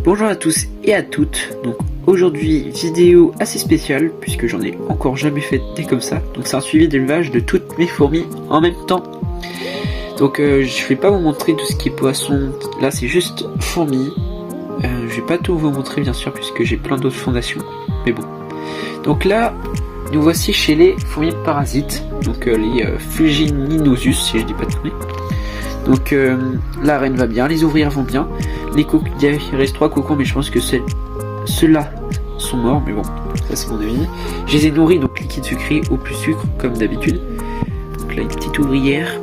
Bonjour à tous et à toutes. Donc aujourd'hui vidéo assez spéciale puisque j'en ai encore jamais fait des comme ça. Donc c'est un suivi d'élevage de toutes mes fourmis en même temps. Donc je vais pas vous montrer tout ce qui est poisson. Là c'est juste fourmis. Je vais pas tout vous montrer bien sûr puisque j'ai plein d'autres fondations. Mais bon. Donc là nous voici chez les fourmis parasites. Donc les Fuligininosus si je dis pas de conneries. Donc la reine va bien, les ouvrières vont bien. Les il reste 3 cocons mais je pense que ceux-là sont morts, mais bon, ça c'est mon avis. Je les ai nourris, donc liquide sucré au plus sucre comme d'habitude. Donc là une petite ouvrière.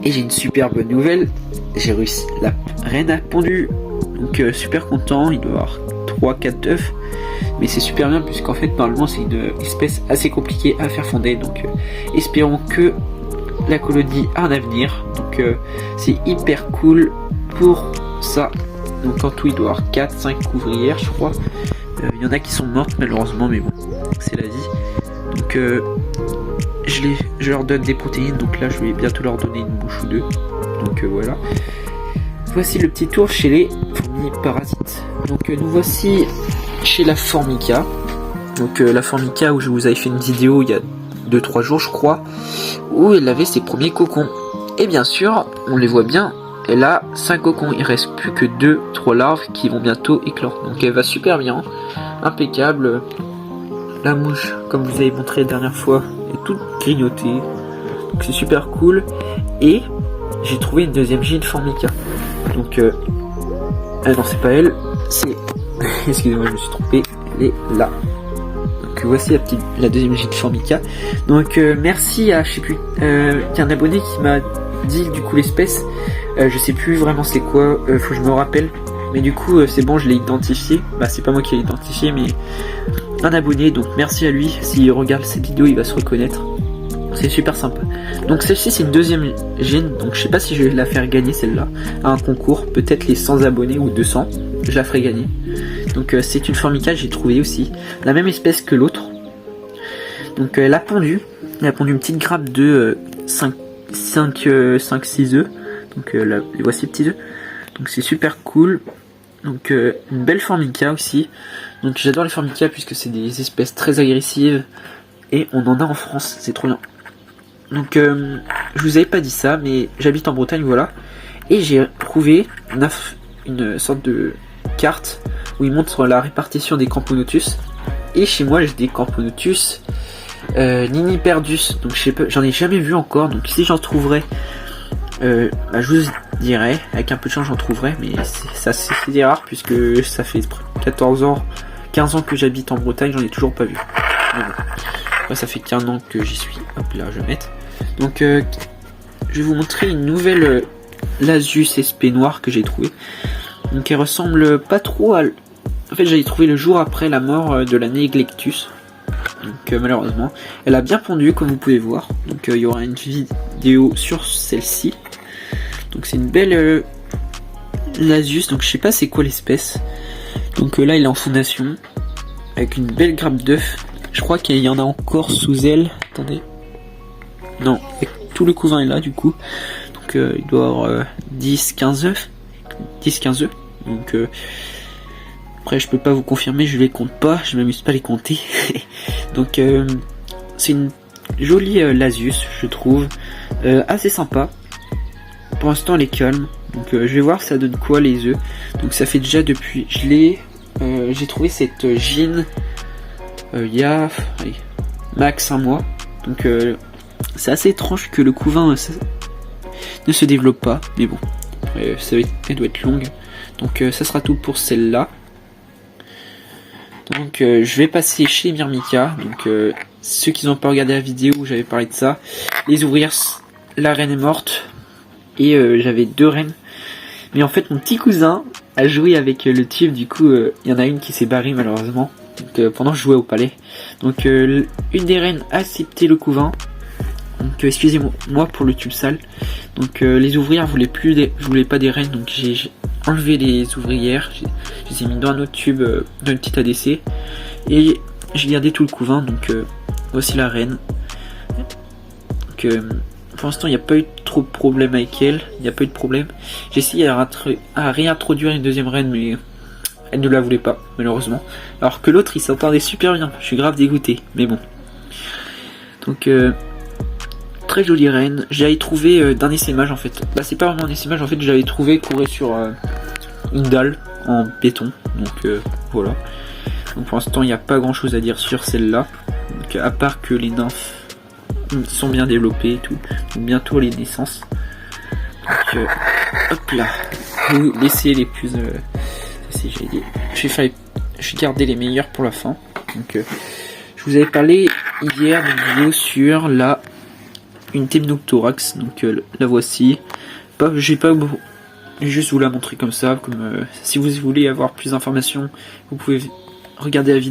Et j'ai une super bonne nouvelle, j'ai réussi, la reine a pondu. Donc super content, il doit avoir 3-4 œufs. Mais c'est super bien puisqu'en fait normalement c'est une espèce assez compliquée à faire fonder. Donc espérons que la colonie a un avenir. Donc c'est hyper cool pour ça. Donc en tout il doit y avoir 4-5 ouvrières je crois. Il y en a qui sont mortes malheureusement, mais bon, c'est la vie. Donc je leur donne des protéines. Donc là je vais bientôt leur donner une bouche ou deux. Donc voilà. Voici le petit tour chez les fourmis parasites. Donc nous voici chez la Formica. Donc la Formica où je vous avais fait une vidéo il y a 2-3 jours je crois, où elle avait ses premiers cocons. Et bien sûr on les voit bien, elle a 5 cocons, il reste plus que 2-3 larves qui vont bientôt éclore. Donc elle va super bien, impeccable. La mouche, comme vous avez montré la dernière fois, est toute grignotée. Donc c'est super cool. Et j'ai trouvé une deuxième gine Formica. Donc non c'est pas elle, c'est excusez-moi je me suis trompé, elle est là. Donc voici la deuxième gine Formica. Donc merci à je sais plus un abonné qui m'a dit du coup l'espèce. Je sais plus vraiment c'est quoi, faut que je me rappelle. Mais du coup c'est bon, je l'ai identifié. Bah c'est pas moi qui l'ai identifié mais un abonné, donc merci à lui. S'il regarde cette vidéo il va se reconnaître. C'est super sympa. Donc celle-ci c'est une deuxième gêne. Donc je sais pas si je vais la faire gagner celle-là à un concours. Peut-être les 100 abonnés ou 200. Je la ferai gagner. Donc c'est une Formica, j'ai trouvé aussi. La même espèce que l'autre. Donc elle a pondu. Elle a pondu une petite grappe de 5-6 œufs. Donc là, voici les petits œufs. Donc c'est super cool. Donc une belle Formica aussi. Donc j'adore les Formica puisque c'est des espèces très agressives. Et on en a en France, c'est trop bien. Donc je vous avais pas dit ça, mais j'habite en Bretagne, voilà. Et j'ai trouvé une sorte de carte où il montre la répartition des Camponotus. Et chez moi j'ai des Camponotus Niniperdus. Donc j'en ai jamais vu encore. Donc si j'en trouverais, je vous dirais, avec un peu de chance j'en trouverais. Mais c'est rare puisque ça fait 14 ans, 15 ans que j'habite en Bretagne, j'en ai toujours pas vu. Après, ça fait qu'un an que j'y suis. Hop là, je vais mettre. Donc, je vais vous montrer une nouvelle Lasius SP noire que j'ai trouvée. Donc, elle ressemble pas trop à. En fait, j'avais trouvé le jour après la mort de la Neglectus. Donc, malheureusement, elle a bien pondu, comme vous pouvez voir. Donc, il y aura une vidéo sur celle-ci. Donc, c'est une belle Lasius. Donc, je sais pas c'est quoi l'espèce. Donc, là, il est en fondation avec une belle grappe d'œufs. Je crois qu'il y en a encore sous elle. Attendez. Non, tout le couvain est là du coup. Donc il doit y avoir 10-15 œufs. 10-15 œufs. Donc après je peux pas vous confirmer, je les compte pas, je m'amuse pas à les compter. Donc c'est une jolie Lasius, je trouve. Assez sympa. Pour l'instant elle est calme. Donc je vais voir ça donne quoi les œufs. Donc ça fait déjà depuis. J'ai trouvé cette gine. Il y a max un mois. Donc c'est assez étrange que le couvain ne se développe pas. Mais bon, après, elle doit être longue. Donc ça sera tout pour celle-là. Donc je vais passer chez Myrmica. Donc ceux qui n'ont pas regardé la vidéo où j'avais parlé de ça. Les ouvrières, la reine est morte. Et j'avais 2 reines. Mais en fait mon petit cousin a joué avec le tube. Du coup il y en a une qui s'est barrée malheureusement. Donc, pendant que je jouais au palais. Donc une des reines a accepté le couvain. Donc excusez-moi pour le tube sale. Donc les ouvrières voulaient je voulais pas des reines. Donc j'ai enlevé les ouvrières. Je les ai mis dans un autre tube, dans une petite ADC. Et j'ai gardé tout le couvain. Donc voici la reine. Donc pour l'instant il n'y a pas eu trop de problème avec elle. Il n'y a pas eu de problème. J'ai essayé à réintroduire une deuxième reine mais elle ne la voulait pas, malheureusement. Alors que l'autre, il s'entendait super bien. Je suis grave dégoûté, mais bon. Donc, très jolie reine. J'avais trouvé d'un essaimage en fait. Bah, c'est pas vraiment un essaimage en fait, j'avais trouvé courait sur une dalle en béton. Donc, voilà. Donc, pour l'instant, il n'y a pas grand chose à dire sur celle-là. Donc, à part que les nymphes sont bien développées et tout. Donc, bientôt les naissances. Donc, hop là. Vous laissez les plus. Je vais garder les meilleurs pour la fin. Donc, je vous avais parlé hier d'une vidéo sur une Temnoctorax. Donc, la voici. J'ai pas juste vous la montrer comme ça. Comme si vous voulez avoir plus d'informations, vous pouvez regarder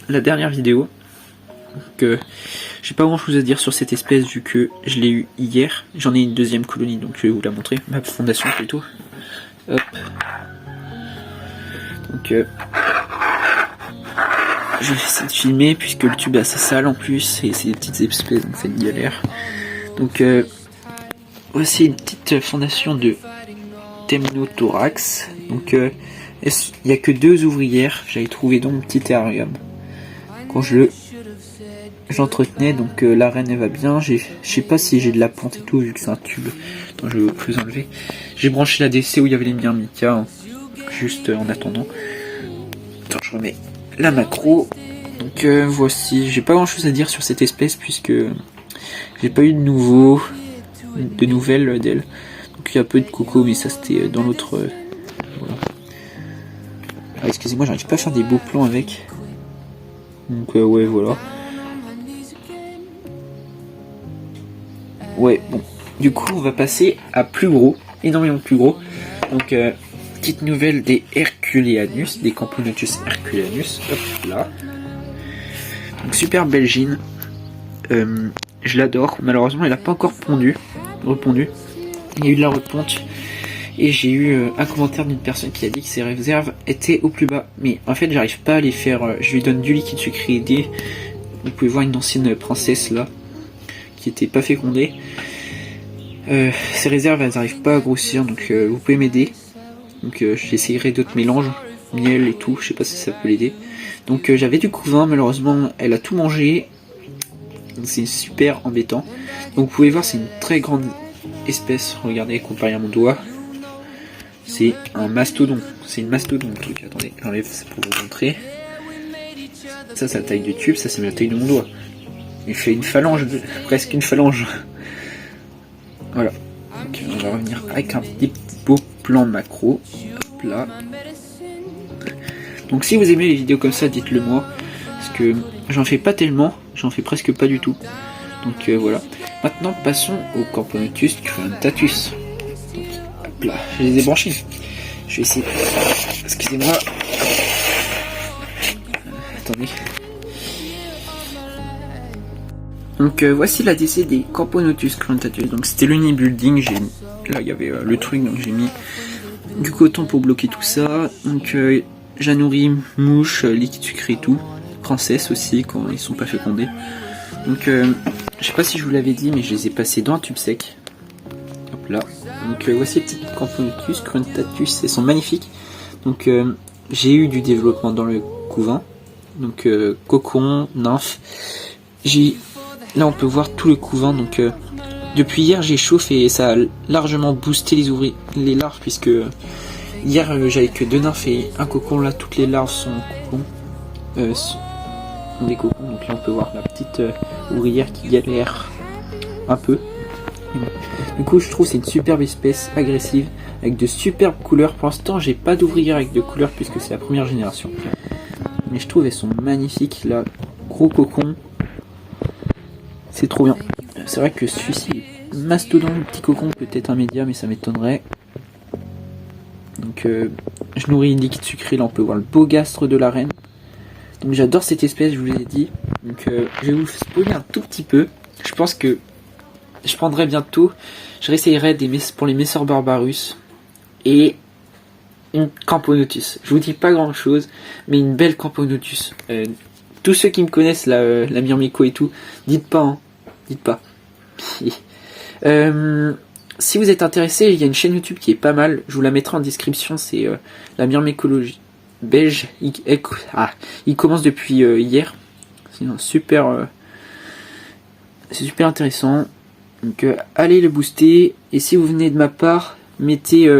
la dernière vidéo. Donc, j'ai pas grand chose à dire sur cette espèce vu que je l'ai eu hier. J'en ai une deuxième colonie, donc je vais vous la montrer. Ma fondation plutôt. Hop. Donc, je vais essayer de filmer puisque le tube est assez sale en plus et c'est des petites espèces, donc c'est une galère. Donc, voici une petite fondation de Temnothorax. Donc, il n'y a que 2 ouvrières. J'avais trouvé donc un petit terrarium. Quand j'entretenais, donc la reine elle va bien. Je sais pas si j'ai de la plante et tout vu que c'est un tube. Attends, je vais vous enlever. J'ai branché la DC où il y avait les myrmicas, hein, juste en attendant. Attends, je remets la macro. Donc voici. J'ai pas grand chose à dire sur cette espèce puisque j'ai pas eu de nouvelles d'elle. Donc il y a peu de coco, mais ça c'était dans l'autre. Voilà. Ah, excusez-moi, j'arrive pas à faire des beaux plans avec. Donc ouais, voilà. Ouais, bon. Du coup, on va passer à plus gros, énormément plus gros. Donc, petite nouvelle des Herculeanus, des Camponotus Herculeanus. Hop là. Donc, super belle gine. Je l'adore. Malheureusement, elle n'a pas encore repondu. Il y a eu de la reponte. Et j'ai eu un commentaire d'une personne qui a dit que ses réserves étaient au plus bas. Mais en fait, j'arrive pas à les faire. Je lui donne du liquide sucré aidé. Vous pouvez voir une ancienne princesse là, qui était pas fécondée. Ces réserves elles n'arrivent pas à grossir, donc vous pouvez m'aider. Donc j'essayerai d'autres mélanges, miel et tout, je sais pas si ça peut l'aider. Donc j'avais du couvain, malheureusement elle a tout mangé. C'est super embêtant. Donc vous pouvez voir, c'est une très grande espèce. Regardez, comparé à mon doigt, c'est un mastodon. C'est une mastodon le truc. Attendez, j'enlève ça pour vous montrer. Ça c'est la taille du tube, ça c'est la taille de mon doigt. Il fait une phalange, presque une phalange. Voilà. Donc on va revenir avec un petit beau plan macro. Hop là. Donc si vous aimez les vidéos comme ça, dites-le moi. Parce que j'en fais pas tellement, j'en fais presque pas du tout. Donc voilà. Maintenant passons au Camponotus cruntatus. Donc hop là, je les ai branchés. Je vais essayer. Excusez-moi. Attendez. Donc voici la DC des Camponotus cruntatus. Donc c'était l'unibuilding. Là il y avait le truc, donc j'ai mis du coton pour bloquer tout ça. Donc j'ai nourri mouche, liquide sucré et tout. Princesse aussi quand ils sont pas fécondés. Donc je sais pas si je vous l'avais dit, mais je les ai passés dans un tube sec. Hop là. Donc voici les petits Camponotus cruntatus. Elles sont magnifiques. Donc j'ai eu du développement dans le couvain. Donc cocon, nymphe. Là on peut voir tout le couvain. Donc depuis hier j'ai chauffé et ça a largement boosté les larves, puisque hier j'avais que 2 nymphes et un cocon. Là toutes les larves sont des cocons. Donc là on peut voir la petite ouvrière qui galère un peu. Du coup je trouve c'est une superbe espèce agressive avec de superbes couleurs. Pour l'instant j'ai pas d'ouvrière avec de couleurs puisque c'est la première génération, mais je trouve elles sont magnifiques. Là gros cocon, c'est trop bien. C'est vrai que celui-ci mastodon, le petit cocon, peut-être un média, mais ça m'étonnerait. Donc je nourris une liquide sucré. Là on peut voir le beau gastre de la reine. Donc j'adore cette espèce, je vous l'ai dit. Donc je vais vous spoiler un tout petit peu. Je pense que je prendrai bientôt, je réessayerai pour les Messor Barbarus et une Camponotus. Je vous dis pas grand chose, mais une belle Camponotus. Tous ceux qui me connaissent, la Myrmico et tout, dites pas, hein. Dites pas. Si vous êtes intéressé, il y a une chaîne YouTube qui est pas mal, je vous la mettrai en description, c'est la myrmécologie. beige. Il commence depuis hier. Sinon super, c'est super intéressant. Donc allez le booster. Et si vous venez de ma part, mettez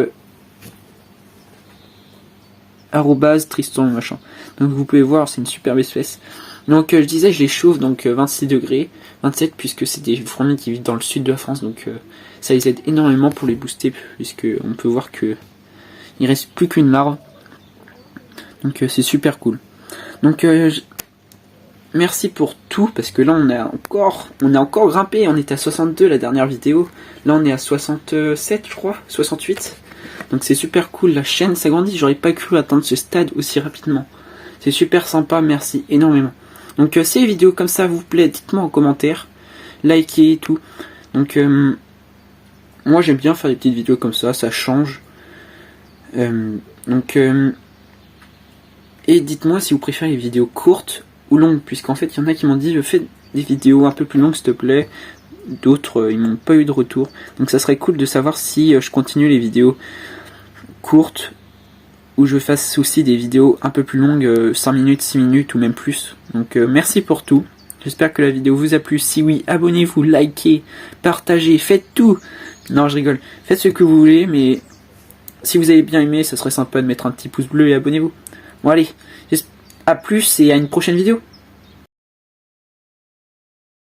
@Tristan machin. Donc vous pouvez voir, c'est une superbe espèce. Donc je disais, je les chauffe donc 26 degrés, 27 puisque c'est des fourmis qui vivent dans le sud de la France, donc ça les aide énormément pour les booster puisque on peut voir que il reste plus qu'une larve. Donc c'est super cool. Donc merci pour tout parce que là on a encore grimpé, on était à 62 la dernière vidéo. Là on est à 67 je crois, 68. Donc c'est super cool, la chaîne s'agrandit, j'aurais pas cru atteindre ce stade aussi rapidement. C'est super sympa, merci énormément. Donc si les vidéos comme ça vous plaît, dites-moi en commentaire, likez et tout. Donc moi j'aime bien faire des petites vidéos comme ça change. Et dites-moi si vous préférez les vidéos courtes ou longues, puisqu'en fait il y en a qui m'ont dit fais des vidéos un peu plus longues s'il te plaît. D'autres ils n'ont pas eu de retour. Donc ça serait cool de savoir si je continue les vidéos courtes ou je fasse aussi des vidéos un peu plus longues, 5 minutes, 6 minutes ou même plus. Donc merci pour tout. J'espère que la vidéo vous a plu. Si oui, abonnez-vous, likez, partagez, faites tout. Non, je rigole. Faites ce que vous voulez, mais si vous avez bien aimé, ça serait sympa de mettre un petit pouce bleu et abonnez-vous. Bon allez, à plus et à une prochaine vidéo.